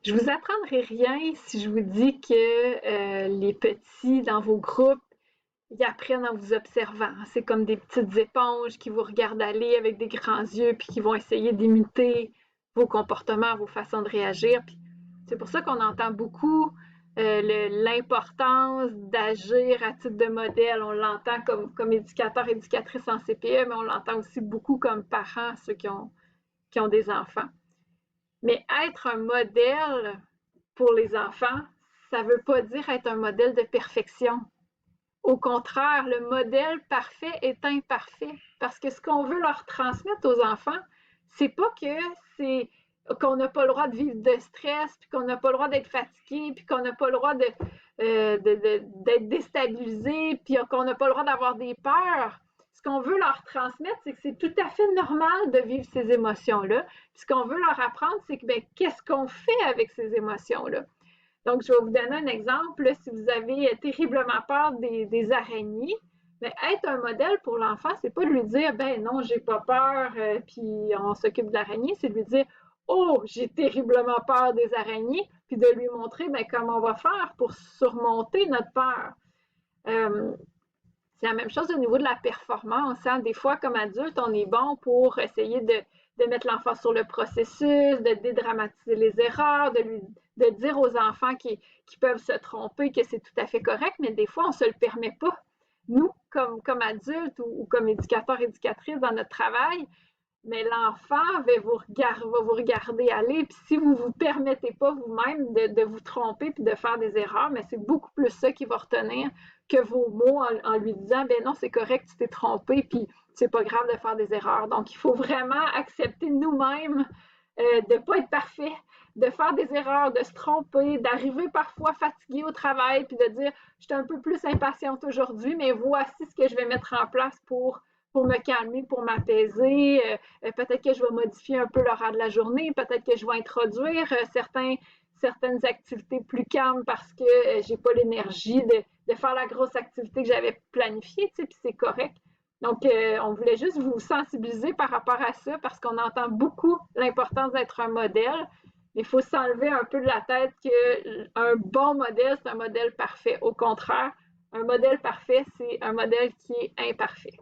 Je vous apprendrai rien si je vous dis que les petits dans vos groupes, ils apprennent en vous observant. C'est comme des petites éponges qui vous regardent aller avec des grands yeux puis qui vont essayer d'imiter vos comportements, vos façons de réagir. Puis c'est pour ça qu'on entend beaucoup l'importance d'agir à titre de modèle. On l'entend comme éducateur, éducatrice en CPE, mais on l'entend aussi beaucoup comme parents, ceux qui ont des enfants. Mais être un modèle pour les enfants, ça ne veut pas dire être un modèle de perfection. Au contraire, le modèle parfait est imparfait parce que ce qu'on veut leur transmettre aux enfants, c'est pas que c'est qu'on n'a pas le droit de vivre de stress, puis qu'on n'a pas le droit d'être fatigué, puis qu'on n'a pas le droit d'être déstabilisé, puis qu'on n'a pas le droit d'avoir des peurs. Ce qu'on veut leur transmettre, c'est que c'est tout à fait normal de vivre ces émotions-là. Puis ce qu'on veut leur apprendre, c'est que qu'est-ce qu'on fait avec ces émotions-là. Donc, je vais vous donner un exemple. Si vous avez terriblement peur des araignées, mais être un modèle pour l'enfant, c'est pas de lui dire, ben non, j'ai pas peur, puis on s'occupe de l'araignée, c'est de lui dire, oh, j'ai terriblement peur des araignées, puis de lui montrer comment on va faire pour surmonter notre peur. Euh, c'est la même chose au niveau de la performance. Hein. Des fois, comme adulte, on est bon pour essayer de mettre l'enfant sur le processus, de dédramatiser les erreurs, de dire aux enfants qui peuvent se tromper que c'est tout à fait correct, mais des fois, on ne se le permet pas. Nous, comme adultes ou comme éducateurs, éducatrices dans notre travail, mais l'enfant va vous regarder aller, puis si vous ne vous permettez pas vous-même de vous tromper puis de faire des erreurs, mais c'est beaucoup plus ça qui va retenir que vos mots en lui disant, ben non, c'est correct, tu t'es trompé, puis c'est pas grave de faire des erreurs. Donc, il faut vraiment accepter nous-mêmes de ne pas être parfait, de faire des erreurs, de se tromper, d'arriver parfois fatigué au travail, puis de dire, je suis un peu plus impatiente aujourd'hui, mais voici ce que je vais mettre en place pour me calmer, pour m'apaiser. Peut-être que je vais modifier un peu l'horaire de la journée, peut-être que je vais introduire certaines activités plus calmes parce que j'ai pas l'énergie de faire la grosse activité que j'avais planifiée, tu sais, puis c'est correct. Donc, on voulait juste vous sensibiliser par rapport à ça parce qu'on entend beaucoup l'importance d'être un modèle. Il faut s'enlever un peu de la tête qu'un bon modèle, c'est un modèle parfait. Au contraire, un modèle parfait, c'est un modèle qui est imparfait.